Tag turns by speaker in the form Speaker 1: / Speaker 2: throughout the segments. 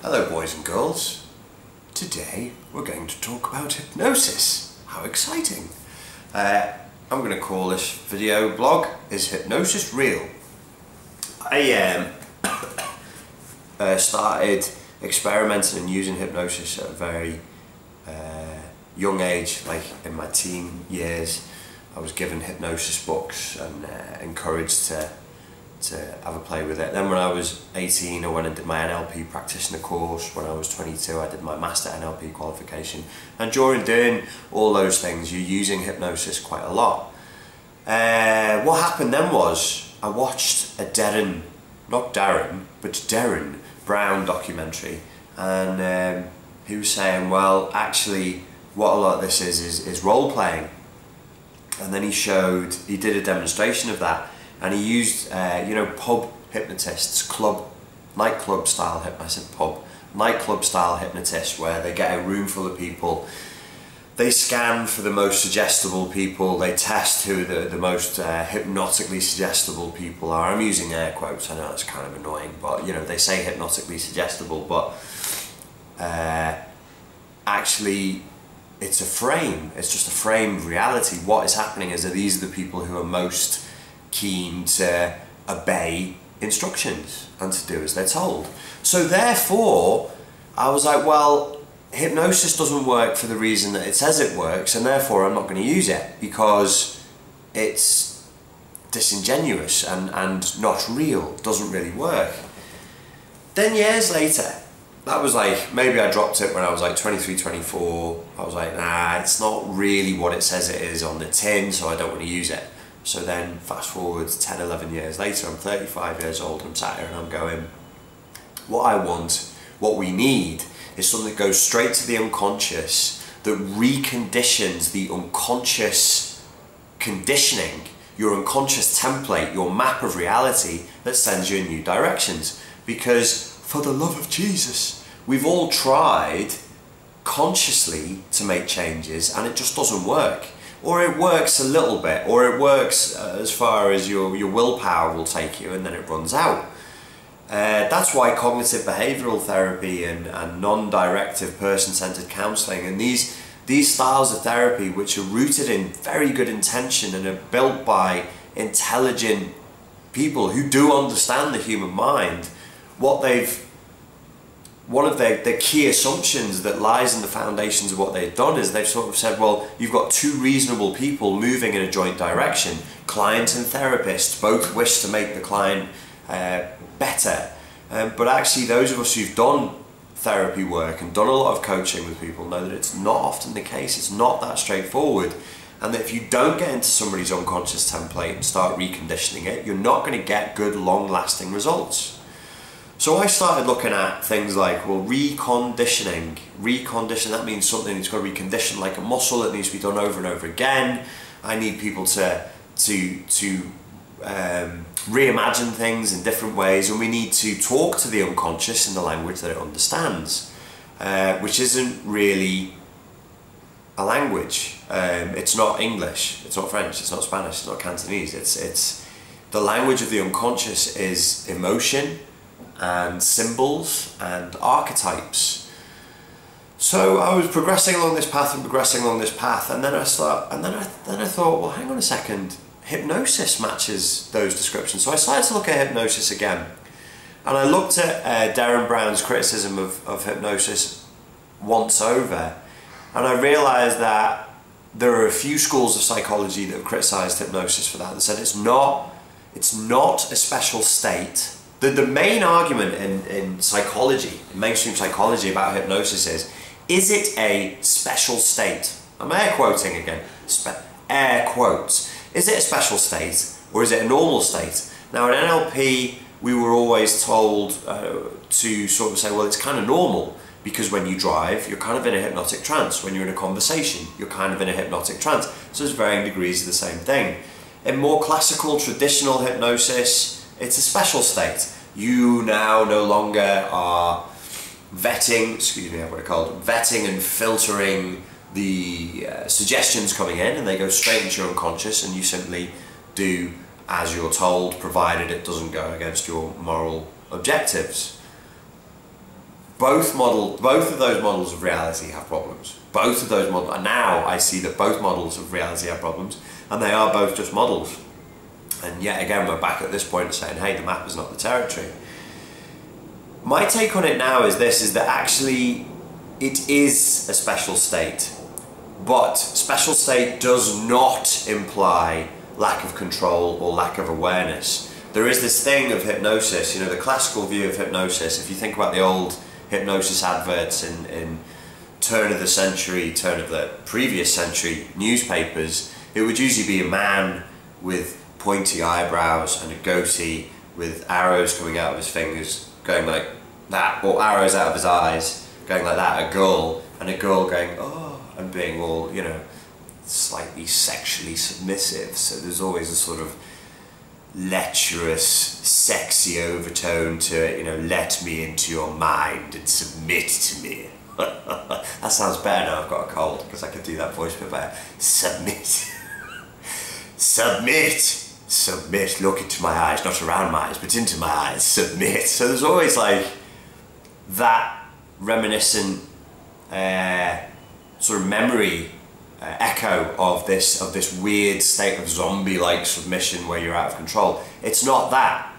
Speaker 1: Hello boys and girls. Today we're going to talk about hypnosis. How exciting. I'm going to call this video blog, Is Hypnosis Real? I started experimenting and using hypnosis at a very young age, like in my teen years. I was given hypnosis books and encouraged to have a play with it. Then when I was 18 I went and did my NLP practitioner course. When I was 22 I did my master NLP qualification, and during doing all those things you're using hypnosis quite a lot. What happened then was I watched a Darren Brown documentary, and he was saying, well, actually what a lot of this is role playing. And then he did a demonstration of that, and he used pub hypnotists, nightclub style hypnotists, where they get a room full of people, they scan for the most suggestible people, they test who the most hypnotically suggestible people are. I'm using air quotes, I know that's kind of annoying, but they say hypnotically suggestible, but actually it's a frame, it's just a framed reality. What is happening is that these are the people who are most keen to obey instructions and to do as they're told. So therefore I was like, well, hypnosis doesn't work for the reason that it says it works, and therefore I'm not going to use it because it's disingenuous and not real, doesn't really work. Then years later, that was like, maybe I dropped it when I was like 23, 24, I was like, nah, it's not really what it says it is on the tin, so I don't want to use it. So then fast forward 10, 11 years later, I'm 35 years old, I'm sat here and I'm going, what I want, what we need, is something that goes straight to the unconscious, that reconditions the unconscious conditioning, your unconscious template, your map of reality, that sends you in new directions. Because for the love of Jesus, we've all tried consciously to make changes and it just doesn't work. Or it works a little bit, or it works as far as your willpower will take you, and then it runs out. That's why cognitive behavioural therapy and non-directive person-centred counselling and these styles of therapy, which are rooted in very good intention and are built by intelligent people who do understand the human mind, one of the key assumptions that lies in the foundations of what they've done is they've sort of said, well, you've got two reasonable people moving in a joint direction. Client and therapist both wish to make the client better. But actually those of us who've done therapy work and done a lot of coaching with people know that it's not often the case. It's not that straightforward. And that if you don't get into somebody's unconscious template and start reconditioning it, you're not going to get good long-lasting results. So I started looking at things like, well, reconditioning. Recondition, that means something that's got to be conditioned like a muscle. It needs to be done over and over again. I need people to reimagine things in different ways, and we need to talk to the unconscious in the language that it understands, which isn't really a language. It's not English, it's not French, it's not Spanish, it's not Cantonese. It's the language of the unconscious is emotion and symbols and archetypes. So I was progressing along this path, and then I thought, well, hang on a second, hypnosis matches those descriptions. So I started to look at hypnosis again, and I looked at Darren Brown's criticism of hypnosis once over, and I realised that there are a few schools of psychology that have criticised hypnosis for that. They said it's not a special state. The main argument in psychology, in mainstream psychology about hypnosis is it a special state? I'm air quoting again, air quotes. Is it a special state or is it a normal state? Now in NLP we were always told to sort of say, well, it's kind of normal, because when you drive you're kind of in a hypnotic trance, when you're in a conversation you're kind of in a hypnotic trance. So there's varying degrees of the same thing. In more classical traditional hypnosis, it's a special state. You now no longer are vetting and filtering the suggestions coming in, and they go straight into your unconscious, and you simply do as you're told, provided it doesn't go against your moral objectives. both of those models of reality have problems. Both of those models, and now I see that both models of reality have problems, and they are both just models. And yet again, we're back at this point of saying, hey, the map is not the territory. My take on it now is this, is that actually it is a special state, but special state does not imply lack of control or lack of awareness. There is this thing of hypnosis, you know, the classical view of hypnosis. If you think about the old hypnosis adverts in turn of the previous century newspapers, it would usually be a man with pointy eyebrows and a goatee with arrows coming out of his fingers going like that, or arrows out of his eyes going like that, a girl going, oh, and being all, you know, slightly sexually submissive. So there's always a sort of lecherous, sexy overtone to it, you know, let me into your mind and submit to me. That sounds better now I've got a cold, because I could do that voice bit better. Submit. Submit. Submit. Look into my eyes, not around my eyes, but into my eyes. Submit. So there's always like that reminiscent sort of memory echo of this weird state of zombie-like submission where you're out of control. It's not that.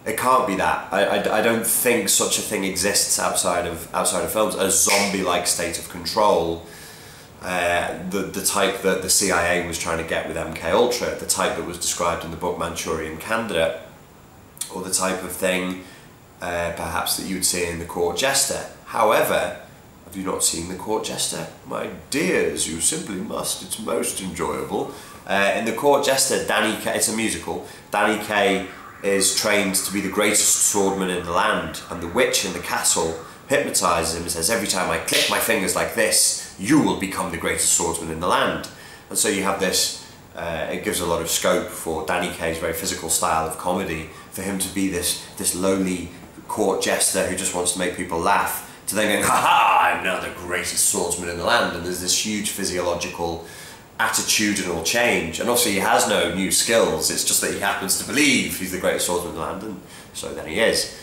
Speaker 1: It can't be that. I don't think such a thing exists outside of films. A zombie-like state of control, the type that the CIA was trying to get with MK Ultra, the type that was described in the book Manchurian Candidate, or the type of thing perhaps that you would see in The Court Jester. However, have you not seen The Court Jester? My dears, you simply must. It's most enjoyable. In The Court Jester, Danny Kaye, it's a musical, Danny Kaye is trained to be the greatest swordman in the land, and the witch in the castle hypnotises him and says, every time I click my fingers like this, you will become the greatest swordsman in the land. And so you have this, it gives a lot of scope for Danny Kaye's very physical style of comedy, for him to be this lowly court jester who just wants to make people laugh, to then going, ha-ha, I'm now the greatest swordsman in the land. And there's this huge physiological, attitudinal change. And obviously he has no new skills, it's just that he happens to believe he's the greatest swordsman in the land, and so then he is.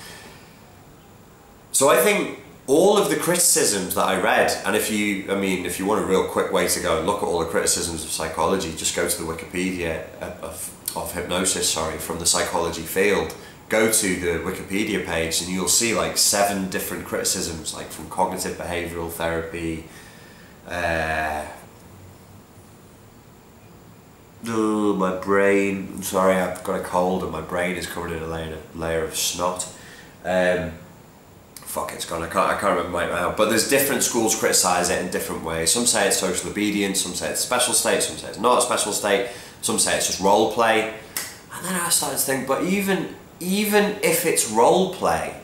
Speaker 1: So I think all of the criticisms that I read, and if you want a real quick way to go and look at all the criticisms of psychology, just go to the Wikipedia of hypnosis, from the psychology field. Go to the Wikipedia page and you'll see like 7 different criticisms, like from cognitive behavioural therapy, my brain, I'm sorry, I've got a cold and my brain is covered in a layer of snot. Fuck, it's gone, I can't remember right now. But there's different schools criticise it in different ways. Some say it's social obedience, some say it's a special state, some say it's not a special state, some say it's just role play. And then I started to think, but even if it's role play,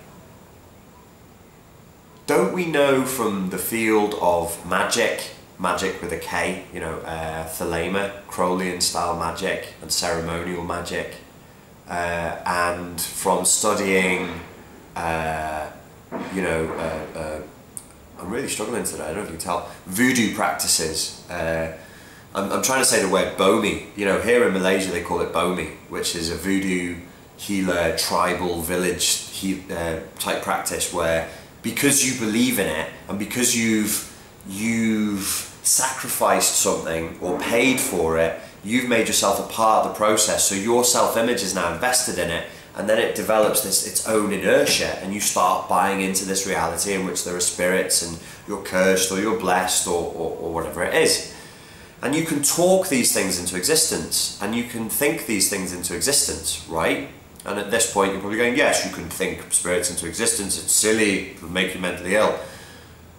Speaker 1: don't we know from the field of magic with a K, you know, Thelema, Crowleyan style magic and ceremonial magic, and from studying, I'm really struggling today, I don't know if you can tell, voodoo practices. I'm trying to say the word bomi. You know, here in Malaysia they call it bomi, which is a voodoo healer, tribal village type practice where, because you believe in it and because you've sacrificed something or paid for it, you've made yourself a part of the process, so your self-image is now invested in it, and then it develops its own inertia, and you start buying into this reality in which there are spirits and you're cursed or you're blessed or whatever it is. And you can talk these things into existence, and you can think these things into existence, right? And at this point you're probably going, yes, you can think spirits into existence, it's silly, it'll make you mentally ill.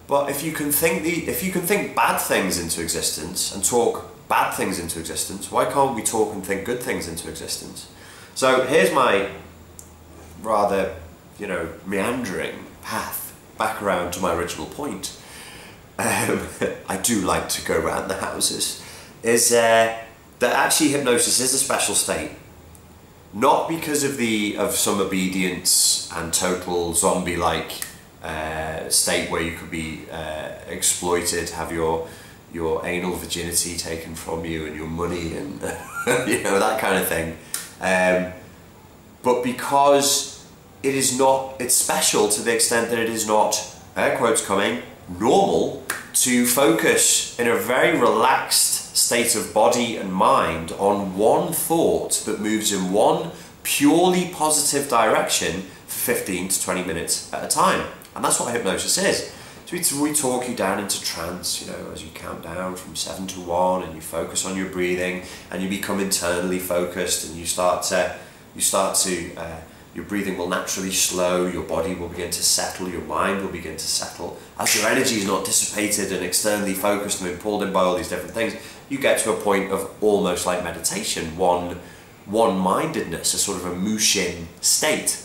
Speaker 1: But if you can think bad things into existence and talk bad things into existence, why can't we talk and think good things into existence? So here's my rather, meandering path back around to my original point. I do like to go around the houses. Is that actually hypnosis is a special state, not because of some obedience and total zombie-like state where you could be exploited, have your anal virginity taken from you and your money and that kind of thing, but because it's special to the extent that it is not air quotes coming, normal to focus in a very relaxed state of body and mind on one thought that moves in one purely positive direction for 15 to 20 minutes at a time. And that's what hypnosis is. So we talk you down into trance, you know, as you count down from 7 to 1, and you focus on your breathing, and you become internally focused, and you start to your breathing will naturally slow, your body will begin to settle, your mind will begin to settle. As your energy is not dissipated and externally focused and pulled in by all these different things, you get to a point of almost like meditation, one-mindedness, a sort of a mushin state.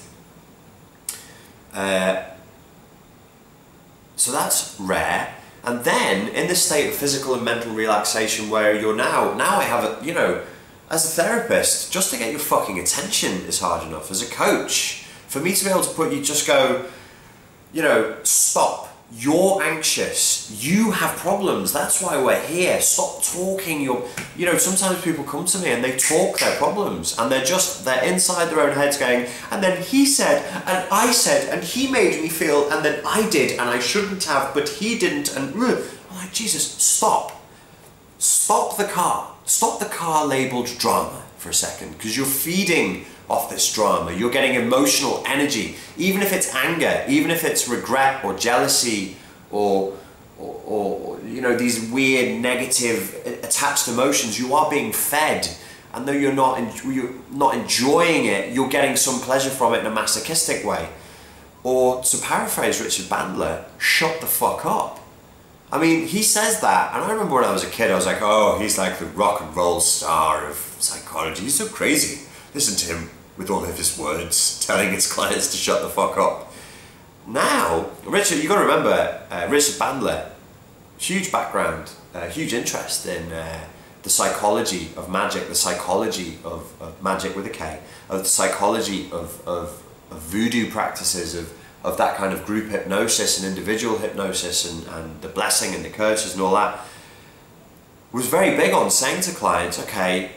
Speaker 1: So that's rare. And then in this state of physical and mental relaxation where you're now I have a, you know, as a therapist, just to get your fucking attention is hard enough. As a coach, for me to be able to put you, just go, you know, stop. You're anxious. You have problems. That's why we're here. Stop talking. You know, sometimes people come to me and they talk their problems and they're inside their own heads going, and then he said, and I said, and he made me feel, and then I did, and I shouldn't have, but he didn't, and I'm like, Jesus, stop. Stop the car. Stop the car labelled drama for a second, because you're feeding off this drama. You're getting emotional energy, even if it's anger, even if it's regret or jealousy or you know, these weird negative attached emotions. You are being fed, and though you're not enjoying it, you're getting some pleasure from it in a masochistic way. Or to paraphrase Richard Bandler, shut the fuck up. I mean, he says that, and I remember when I was a kid, I was like, oh, he's like the rock and roll star of psychology. He's so crazy. Listen to him with all of his words, telling his clients to shut the fuck up. Now, Richard, you've got to remember, Richard Bandler, huge background, huge interest in the psychology of magic, the psychology of magic with a K, of the psychology of voodoo practices, of that kind of group hypnosis and individual hypnosis and the blessing and the curses and all that, was very big on saying to clients, okay,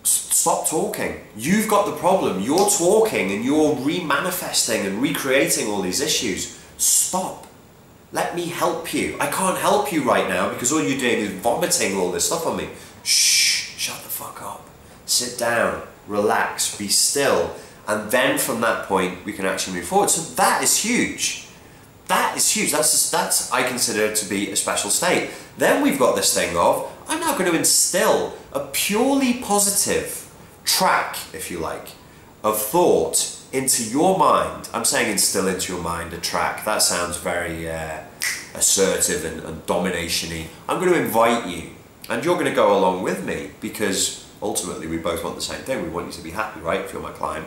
Speaker 1: stop talking. You've got the problem. You're talking and you're remanifesting and recreating all these issues. Stop. Let me help you. I can't help you right now because all you're doing is vomiting all this stuff on me. Shh, shut the fuck up. Sit down, relax, be still. And then from that point, we can actually move forward. So that is huge. That is huge. That's I consider to be a special state. Then we've got this thing of, I'm now going to instill a purely positive track, if you like, of thought into your mind. I'm saying instill into your mind a track. That sounds very assertive and domination-y. I'm going to invite you, and you're going to go along with me, because ultimately we both want the same thing. We want you to be happy, right, if you're my client.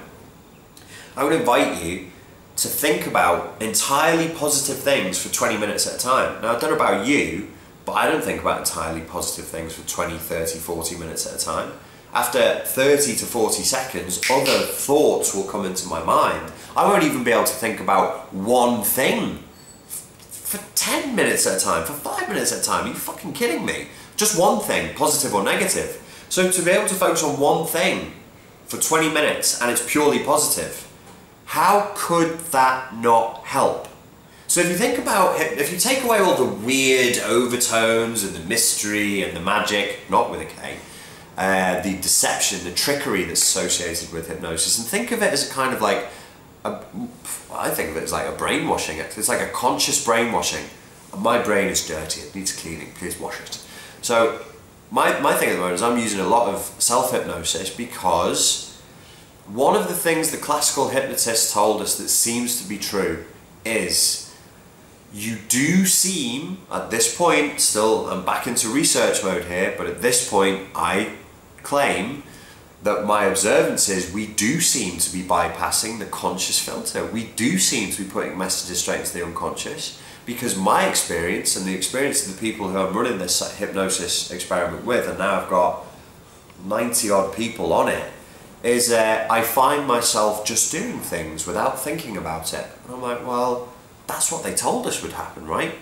Speaker 1: I would invite you to think about entirely positive things for 20 minutes at a time. Now, I don't know about you, but I don't think about entirely positive things for 20, 30, 40 minutes at a time. After 30 to 40 seconds, other thoughts will come into my mind. I won't even be able to think about one thing for 10 minutes at a time, for 5 minutes at a time. Are you fucking kidding me? Just one thing, positive or negative. So to be able to focus on one thing for 20 minutes and it's purely positive, how could that not help? So if you think about, if you take away all the weird overtones and the mystery and the magic, not with a K, the deception, the trickery that's associated with hypnosis, and think of it as a kind of like, I think of it as like a brainwashing. It's like a conscious brainwashing. My brain is dirty, it needs cleaning, please wash it. So my thing at the moment is I'm using a lot of self-hypnosis because one of the things the classical hypnotists told us that seems to be true is you do seem, at this point, still I'm back into research mode here, but at this point I claim that my observance is we do seem to be bypassing the conscious filter. We do seem to be putting messages straight into the unconscious, because my experience and the experience of the people who I'm running this hypnosis experiment with, and now I've got 90 odd people on it, is I find myself just doing things without thinking about it. And I'm like, well, that's what they told us would happen, right?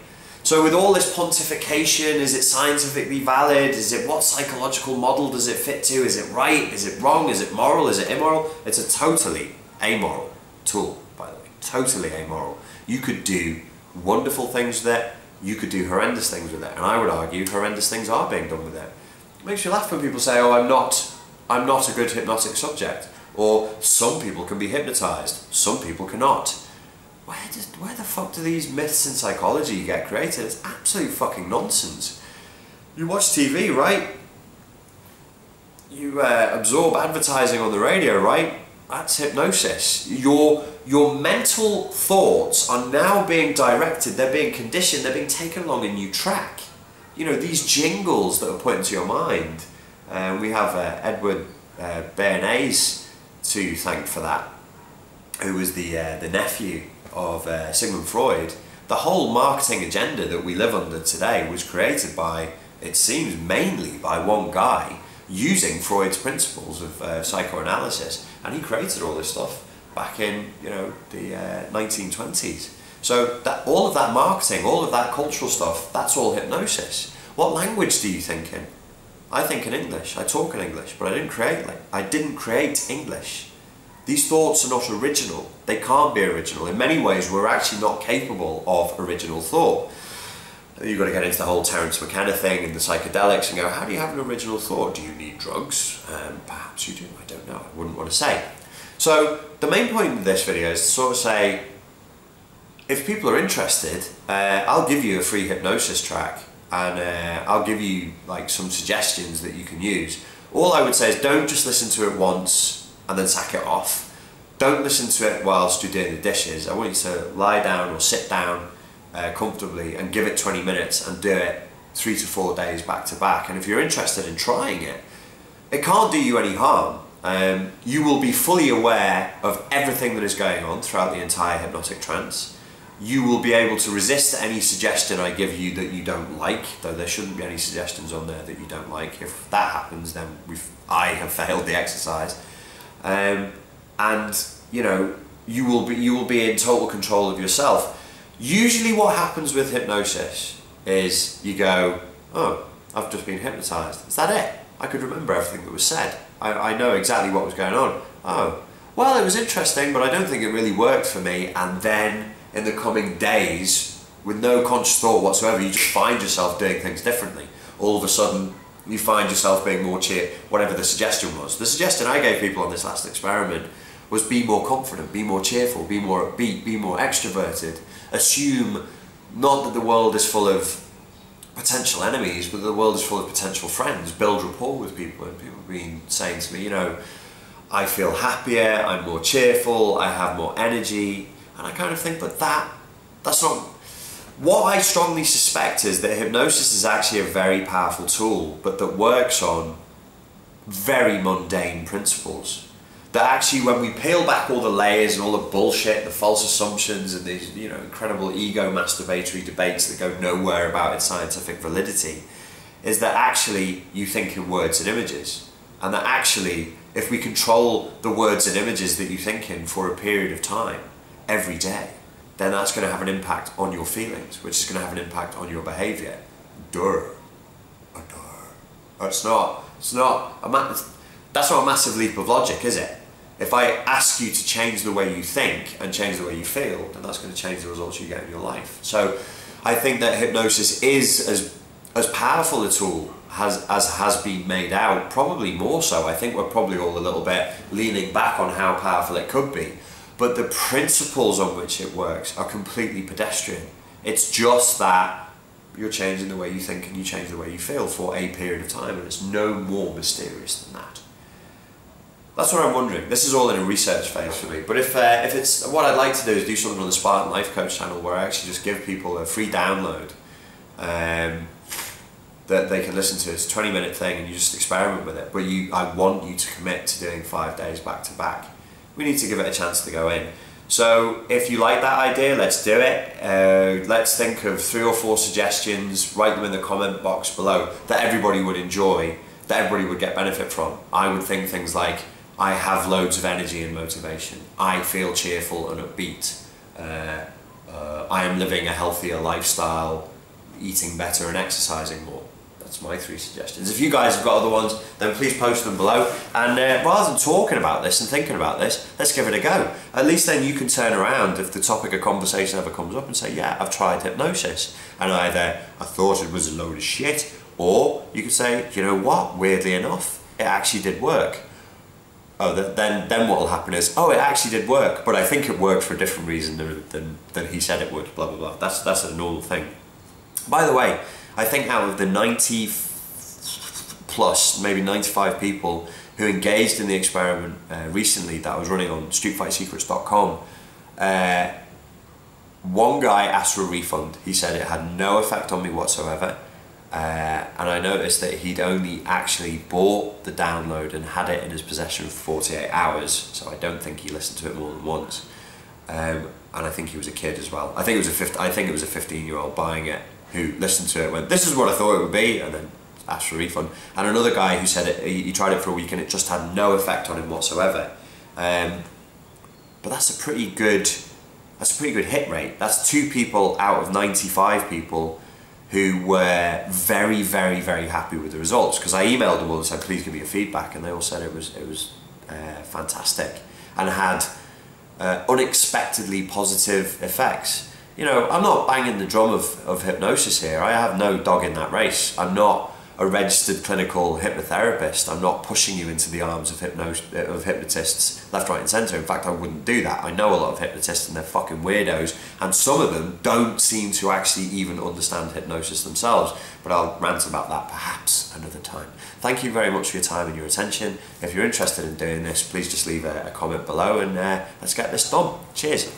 Speaker 1: So with all this pontification, is it scientifically valid? Is it, what psychological model does it fit to? Is it right? Is it wrong? Is it moral? Is it immoral? It's a totally amoral tool, by the way. Totally amoral. You could do wonderful things with it, you could do horrendous things with it, and I would argue horrendous things are being done with it. It makes you laugh when people say, oh, I'm not a good hypnotic subject, or some people can be hypnotized, some people cannot. Where the fuck do these myths in psychology get created? It's absolute fucking nonsense. You watch TV, right? You absorb advertising on the radio, right? That's hypnosis. Your mental thoughts are now being directed, they're being conditioned, they're being taken along a new track. You know, these jingles that are put into your mind. We have Edward Bernays to thank for that, who was the nephew of Sigmund Freud. The whole marketing agenda that we live under today was created by, it seems, mainly by one guy using Freud's principles of psychoanalysis, and he created all this stuff back in, you know, the 1920s. So that all of that marketing, all of that cultural stuff, that's all hypnosis. What language do you think in? I think in English. I talk in English, but I didn't create English. These thoughts are not original. They can't be original. In many ways, we're actually not capable of original thought. You've got to get into the whole Terence McKenna thing and the psychedelics and go, how do you have an original thought? Do you need drugs? Perhaps you do, I don't know, I wouldn't want to say. So the main point of this video is to sort of say, if people are interested, I'll give you a free hypnosis track, and I'll give you like some suggestions that you can use. All I would say is don't just listen to it once and then sack it off. Don't listen to it whilst you're doing the dishes. I want you to lie down or sit down comfortably and give it 20 minutes and do it 3 to 4 days back to back. And if you're interested in trying it, it can't do you any harm. You will be fully aware of everything that is going on throughout the entire hypnotic trance. You will be able to resist any suggestion I give you that you don't like, though there shouldn't be any suggestions on there that you don't like. If that happens, then I have failed the exercise. And you know, you will be in total control of yourself. Usually what happens with hypnosis is you go, oh, I've just been hypnotized. Is that it? I could remember everything that was said. I know exactly what was going on. Oh, well, it was interesting, but I don't think it really worked for me. And then in the coming days, with no conscious thought whatsoever, you just find yourself doing things differently. All of a sudden, you find yourself being more whatever the suggestion was. The suggestion I gave people on this last experiment was be more confident, be more cheerful, be more upbeat, be more extroverted. Assume not that the world is full of potential enemies, but the world is full of potential friends. Build rapport with people, and people have been saying to me, you know, I feel happier, I'm more cheerful, I have more energy, and I kind of think, but that's not... What I strongly suspect is that hypnosis is actually a very powerful tool, but that works on very mundane principles. That actually, when we peel back all the layers and all the bullshit, the false assumptions and these, you know, incredible ego masturbatory debates that go nowhere about its scientific validity, is that actually you think in words and images. And that actually, if we control the words and images that you think in for a period of time, every day, then that's going to have an impact on your feelings, which is going to have an impact on your behaviour. That's not a massive leap of logic, is it? If I ask you to change the way you think and change the way you feel, then that's going to change the results you get in your life. So I think that hypnosis is as powerful a tool as has been made out, probably more so. I think we're probably all a little bit leaning back on how powerful it could be. But the principles on which it works are completely pedestrian. It's just that you're changing the way you think and you change the way you feel for a period of time, and it's no more mysterious than that. That's what I'm wondering. This is all in a research phase for me, but if it's, what I'd like to do is do something on the Spartan Life Coach channel where I actually just give people a free download that they can listen to. It's a 20-minute thing and you just experiment with it, but I want you to commit to doing 5 days back to back. We need to give it a chance to go in. So if you like that idea, let's do it. Let's think of 3 or 4 suggestions, write them in the comment box below, that everybody would enjoy, that everybody would get benefit from. I would think things like, I have loads of energy and motivation. I feel cheerful and upbeat. I am living a healthier lifestyle, eating better and exercising more. that's my 3 suggestions. If you guys have got other ones, then please post them below. And rather than talking about this and thinking about this, let's give it a go. At least then you can turn around if the topic of conversation ever comes up and say, yeah, I've tried hypnosis. And either I thought it was a load of shit, or you could say, you know what, weirdly enough, it actually did work. Oh, then what will happen is, oh, it actually did work, but I think it worked for a different reason than he said it would, blah, blah, blah. That's a normal thing. By the way, I think out of the 90 plus, maybe 95 people who engaged in the experiment recently that I was running on streetfightsecrets.com, one guy asked for a refund. He said it had no effect on me whatsoever. And I noticed that he'd only actually bought the download and had it in his possession for 48 hours, so I don't think he listened to it more than once. And I think he was a kid as well. I think it was a 15-year-old buying it who listened to it, went, this is what I thought it would be, and then asked for a refund. And another guy who said he tried it for a week and it just had no effect on him whatsoever. But that's a pretty good hit rate. That's 2 people out of 95 people who were very, very, very happy with the results, because I emailed them all and said, please give me your feedback, and they all said it was fantastic and had unexpectedly positive effects. You know, I'm not banging the drum of hypnosis here. I have no dog in that race. I'm not a registered clinical hypnotherapist. I'm not pushing you into the arms of hypnotists left, right and centre. In fact, I wouldn't do that. I know a lot of hypnotists and they're fucking weirdos, and some of them don't seem to actually even understand hypnosis themselves, but I'll rant about that perhaps another time. Thank you very much for your time and your attention. If you're interested in doing this, please just leave a comment below and let's get this done. Cheers.